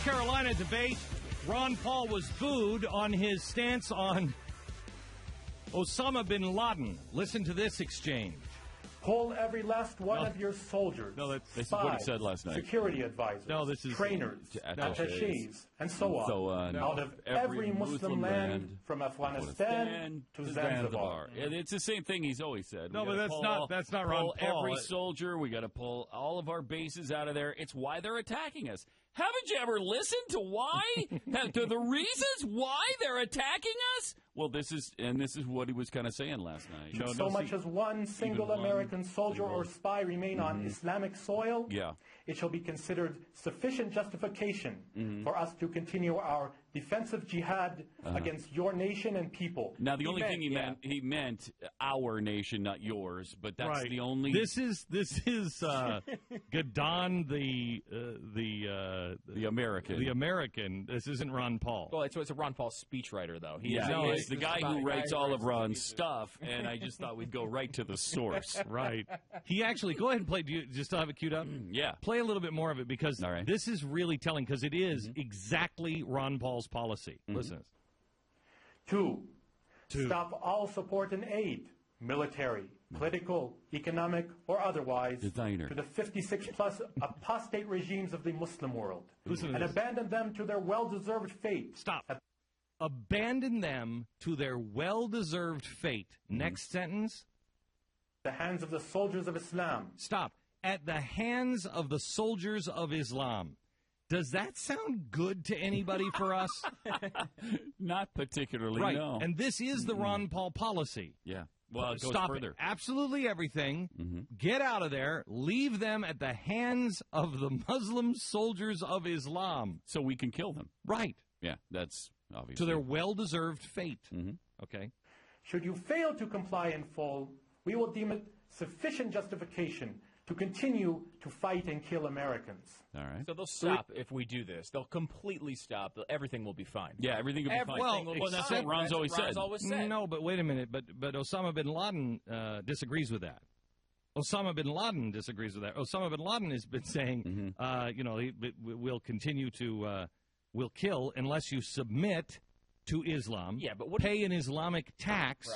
Carolina debate. Ron Paul was booed on his stance on Osama bin Laden. Listen to this exchange. Poll every last one of your soldiers. No, this spies, is what he said last night. Security advisors, trainers, attachés, and so on. Out of every Muslim land from Afghanistan to Zanzibar. It's the same thing he's always said. No, but that's not Ron Paul. Every soldier, we got to pull all of our bases out of there. It's why they're attacking us. Haven't you ever listened to why? To the reasons why they're attacking us? Well, this is what he was kind of saying last night. Should so much as one single American soldier or spy remain on Islamic soil, it shall be considered sufficient justification for us to continue our defensive jihad against your nation and people. Now, the only thing he meant our nation, not yours, but that's the only. This is Gadon, the American. The American. This isn't Ron Paul. Well, it's a Ron Paul speechwriter, though. He's the guy who writes all of Ron's stuff, and I just thought we'd go right to the source. Right. He actually, go ahead and play. Do you still have it queued up? Yeah. Play a little bit more of it, because this is really telling, because it is exactly Ron Paul's policy. Listen. 2, stop all support and aid, military, political, economic, or otherwise, to the 56-plus apostate regimes of the Muslim world, and abandon them to their well-deserved fate. Stop. Abandon them to their well-deserved fate. Next sentence. The hands of the soldiers of Islam. Stop. At the hands of the soldiers of Islam. Does that sound good to anybody for us? Not particularly, right. No. And this is the Ron Paul policy. Yeah. Well, it goes Stop further. Absolutely everything. Get out of there. Leave them at the hands of the Muslim soldiers of Islam. So we can kill them. Right. Yeah, that's obvious. To their well-deserved fate. Okay. Should you fail to comply in full, we will deem it sufficient justification to continue to fight and kill Americans. All right. So they'll stop if we do this. They'll completely stop. Everything will be fine. Yeah, everything will be fine. Well, that's what Ron's always said. No, but wait a minute. But Osama bin Laden disagrees with that. Osama bin Laden disagrees with that. Osama bin Laden has been saying, we'll continue to, we'll kill unless you submit to Islam, but pay an Islamic tax,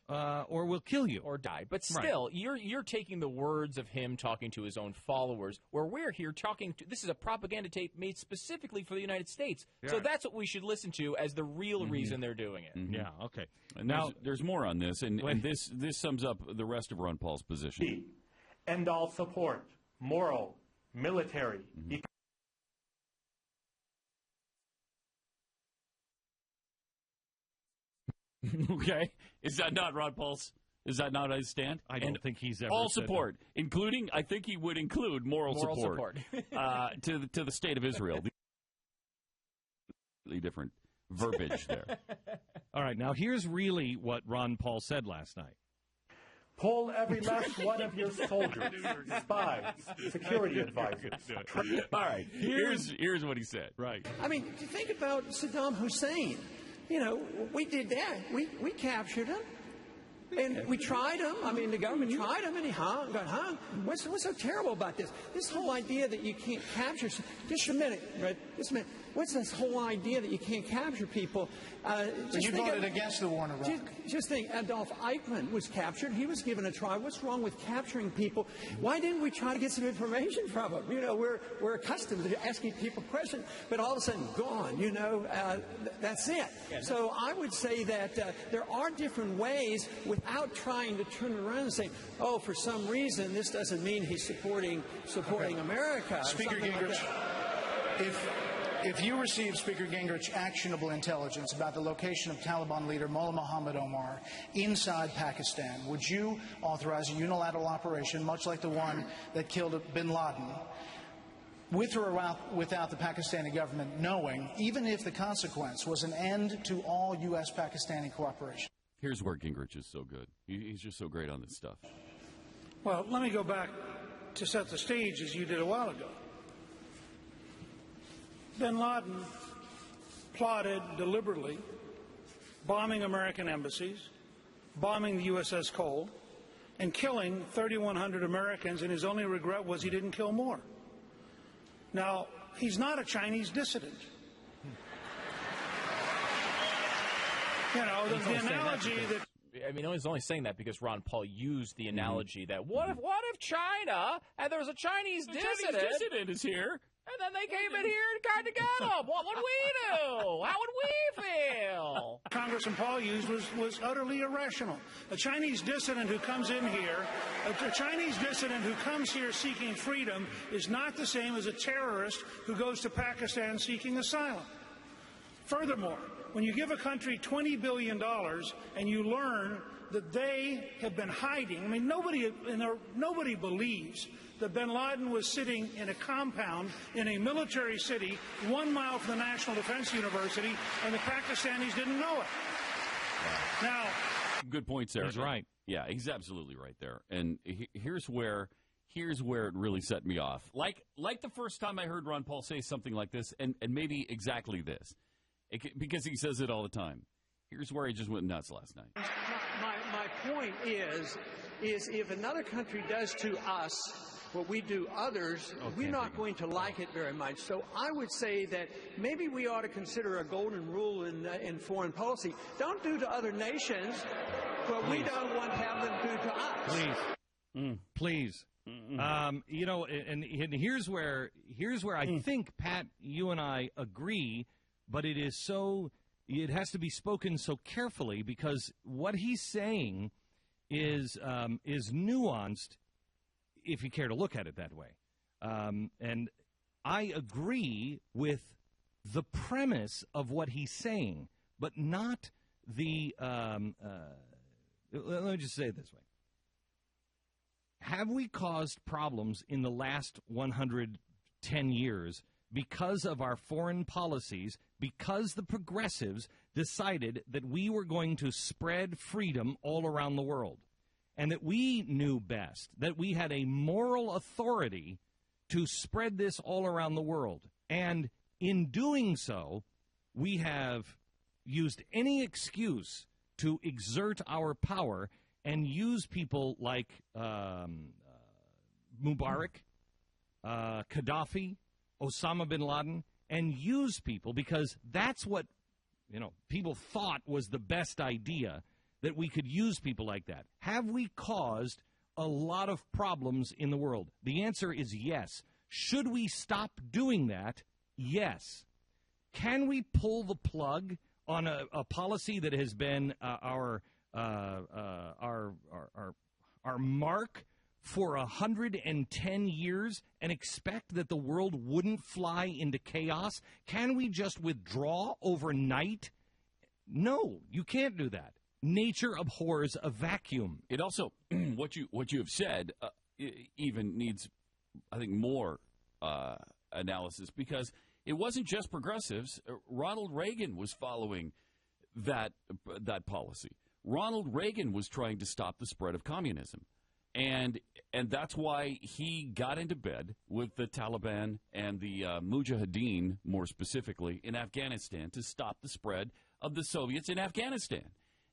or we'll kill you. Or die. But still, you're taking the words of him talking to his own followers, where we're here talking to, this is a propaganda tape made specifically for the United States. Yeah. So that's what we should listen to as the real reason they're doing it. Yeah, okay. And now, there's more on this, and this sums up the rest of Ron Paul's position. End all support, moral, military, Okay. Is that not Ron Paul's? Is that not his stand? I don't think he's ever all said support, including, I think he would include moral support. To the state of Israel. The different verbiage there. All right. Now, here's really what Ron Paul said last night. Poll every last one of your soldiers, spies, security advisors. All right. Here's what he said. Right. I mean, think about Saddam Hussein. You know, we did that. We captured him. And we tried him. I mean, the government tried him, and he got hung. What's so terrible about this? This whole idea that you can't capture... Just a minute, right? Just a minute. What's this whole idea that you can't capture people? But you voted against the war in Iraq. Just think, Adolf Eichmann was captured. He was given a trial. What's wrong with capturing people? Why didn't we try to get some information from them? You know, we're accustomed to asking people questions, but all of a sudden, gone. You know, that's it. Yeah. So I would say that there are different ways without trying to turn it around and say, oh, for some reason, this doesn't mean he's supporting America. Speaker Gingrich, if you received, Speaker Gingrich, actionable intelligence about the location of Taliban leader Mullah Muhammad Omar inside Pakistan, would you authorize a unilateral operation, much like the one that killed bin Laden, with or without the Pakistani government knowing, even if the consequence was an end to all U.S.-Pakistani cooperation? Here's where Gingrich is so good. He's just so great on this stuff. Well, let me go back to set the stage as you did a while ago. Bin Laden plotted deliberately bombing American embassies, bombing the USS Cole, and killing 3,100 Americans, and his only regret was he didn't kill more. Now, he's not a Chinese dissident. You know, the analogy that... I mean, he's only saying that because Ron Paul used the analogy that what if China and there was a Chinese dissident? Chinese dissident is here. And then they came in here and tried to get him. What would we do? How would we feel? Congressman Paul used was utterly irrational. A Chinese dissident who comes in here, a Chinese dissident who comes here seeking freedom is not the same as a terrorist who goes to Pakistan seeking asylum. Furthermore, when you give a country $20 billion and you learn that they have been hiding, I mean, nobody believes that bin Laden was sitting in a compound in a military city 1 mile from the National Defense University, and the Pakistanis didn't know it. Now, good point, Sarah. He's right. Yeah, he's absolutely right there. And here's where it really set me off. Like the first time I heard Ron Paul say something like this, and maybe exactly this, because he says it all the time. Here's where he just went nuts last night. My point is if another country does to us what we do others, we're not going to like it very much. So I would say that maybe we ought to consider a golden rule in foreign policy. Don't do to other nations what we don't want to have them do to us. Please. You know, and here's where I think, Pat, you and I agree, but it has to be spoken so carefully because what he's saying is nuanced, if you care to look at it that way. And I agree with the premise of what he's saying, but not the let me just say it this way. Have we caused problems in the last 110 years because of our foreign policies, because the progressives decided that we were going to spread freedom all around the world? And that we knew best, that we had a moral authority to spread this all around the world. And in doing so, we have used any excuse to exert our power and use people like Mubarak, Gaddafi, Osama bin Laden, and use people because that's what, people thought was the best idea, that we could use people like that. Have we caused a lot of problems in the world? The answer is yes. Should we stop doing that? Yes. Can we pull the plug on a policy that has been our mark for 110 years and expect that the world wouldn't fly into chaos? Can we just withdraw overnight? No, you can't do that. Nature abhors a vacuum. It also, what you have said, even needs, I think, more analysis because it wasn't just progressives. Ronald Reagan was following that policy. Ronald Reagan was trying to stop the spread of communism, and that's why he got into bed with the Taliban and the Mujahideen, more specifically, in Afghanistan to stop the spread of the Soviets in Afghanistan.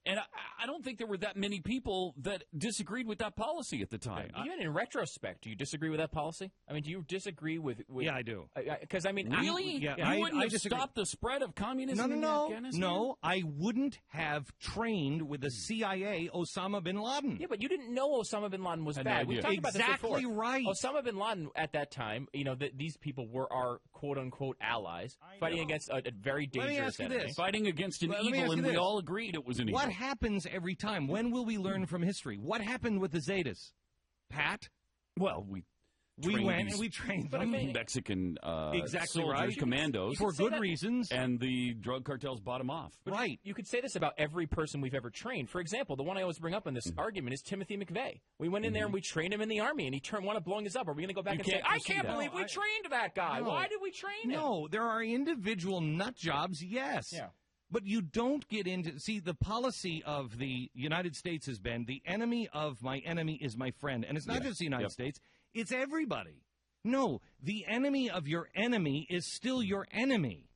And I don't think there were that many people that disagreed with that policy at the time. Even in retrospect, do you disagree with that policy? I mean, do you disagree with Yeah, I do. Because, I mean, really? You wouldn't have stopped the spread of communism in Afghanistan? No, I wouldn't have trained with the CIA Osama bin Laden. Yeah, but you didn't know Osama bin Laden was bad. We talked about this before. Exactly right. Osama bin Laden, at that time, these people were our quote-unquote allies, fighting against a very dangerous enemy. Fighting against an evil, and we all agreed it was an evil. What happens every time? When will we learn from history? What happened with the Zetas? Pat? Well, we went and we trained them. Mexican exactly soldiers, right. commandos. For good reasons. And the drug cartels bought them off. But right. You could say this about every person we've ever trained. For example, the one I always bring up in this argument is Timothy McVeigh. We went in there and we trained him in the Army, and he wound up blowing us up. Are we going to go back and say, I can't believe we trained that guy. No. Why did we train him? No, there are individual nut jobs, yes. Yeah. But you don't get into... See, the policy of the United States has been the enemy of my enemy is my friend. And it's not just the United States. It's everybody. No, the enemy of your enemy is still your enemy.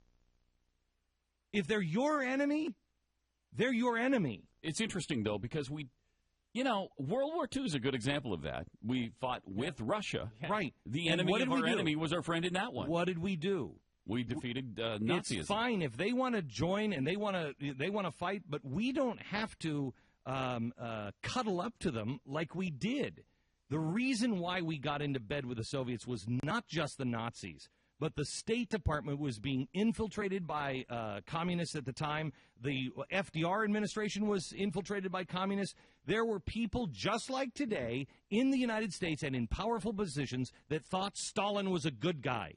If they're your enemy, they're your enemy. It's interesting, though, because we You know, World War II is a good example of that. We fought with Russia. Right. The enemy of our enemy was our friend in that one. What did we do? We defeated Nazism. It's fine if they want to join and they want to fight, but we don't have to cuddle up to them like we did. The reason why we got into bed with the Soviets was not just the Nazis, but the State Department was being infiltrated by communists at the time. The FDR administration was infiltrated by communists. There were people just like today in the United States and in powerful positions that thought Stalin was a good guy,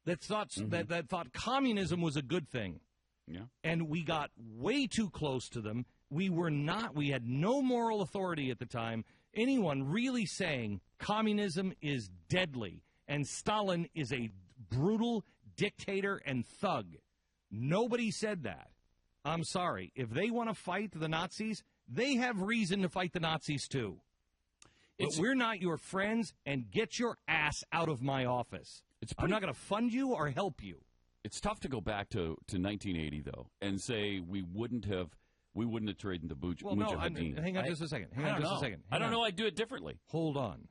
that thought that thought communism was a good thing. Yeah. And we got way too close to them. We had no moral authority at the time. Anyone really saying communism is deadly and Stalin is a brutal dictator and thug. Nobody said that. I'm sorry. If they want to fight the Nazis, they have reason to fight the Nazis too. But we're not your friends, and get your ass out of my office. I'm not going to fund you or help you. It's tough to go back to 1980 though and say we wouldn't have traded the Mujahideen. Hang on just a second. I don't know. I'd do it differently. Hold on.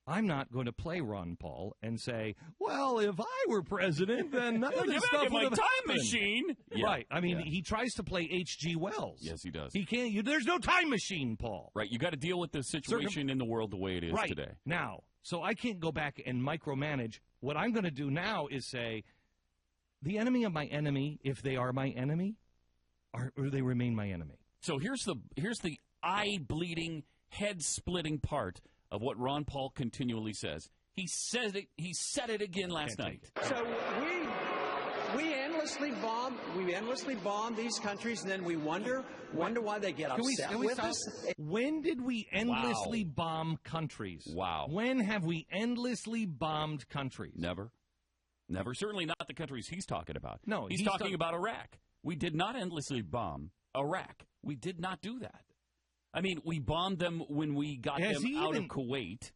I'm not going to play Ron Paul and say, well, if I were president, then none of this stuff would have time happened. machine. Yeah. Right. I mean, he tries to play H.G. Wells. Yes, he does. He can't. There's no time machine, Paul. Right. You got to deal with the situation in the world the way it is today. Now, so I can't go back and micromanage. What I'm going to do now is say, the enemy of my enemy, if they are my enemy, or they remain my enemy. So here's the eye-bleeding, head-splitting part of what Ron Paul continually says. He said it again last night. So we endlessly bomb these countries, and then we wonder why they get upset with us. When did we endlessly bomb countries? Wow. When have we endlessly bombed countries? Never. Certainly not the countries he's talking about. No, he's talking about Iraq. We did not endlessly bomb Iraq. We did not do that. I mean, we bombed them when we got them out of Kuwait.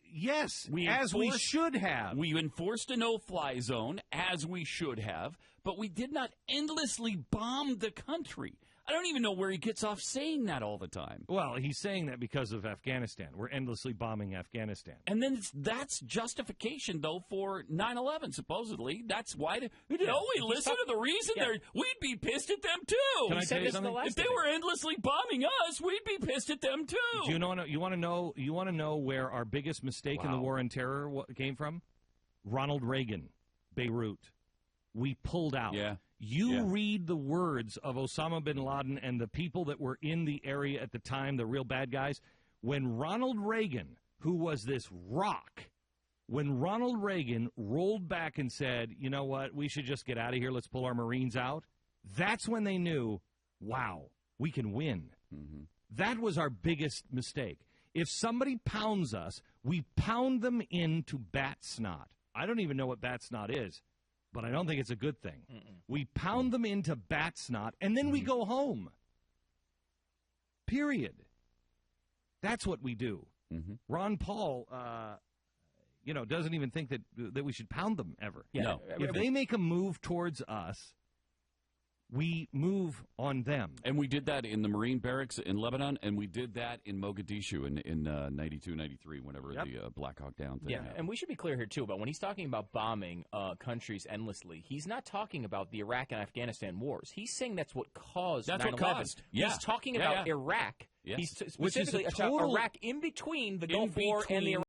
Yes, as we should have. We enforced a no-fly zone, as we should have, but we did not endlessly bomb the country. I don't even know where he gets off saying that all the time. Well, he's saying that because of Afghanistan. We're endlessly bombing Afghanistan. And then that's justification, though, for 9/11, supposedly. That's why. We listen to the reason we'd be pissed at them, too. Can I tell you something? If they were endlessly bombing us, we'd be pissed at them, too. Do you want to know where our biggest mistake in the war on terror came from? Ronald Reagan, Beirut. We pulled out. Yeah. You read the words of Osama bin Laden and the people that were in the area at the time, the real bad guys. When Ronald Reagan, who was this rock, when Ronald Reagan rolled back and said, you know what, we should just get out of here, let's pull our Marines out, that's when they knew, wow, we can win. Mm-hmm. That was our biggest mistake. If somebody pounds us, we pound them into bat snot. I don't even know what bat snot is. But I don't think it's a good thing. We pound them into bat snot, and then we go home. Period. That's what we do. Ron Paul, doesn't even think that we should pound them ever. Yeah. No. If they make a move towards us, we move on them. And we did that in the Marine barracks in Lebanon, and we did that in Mogadishu in 92, 93, whenever the Black Hawk Down thing happened. And we should be clear here, too, about when he's talking about bombing countries endlessly, he's not talking about the Iraq and Afghanistan wars. He's saying that's what caused 9/11. Yeah. He's talking about Iraq. Yes. He's specifically about Iraq in between the Gulf War and the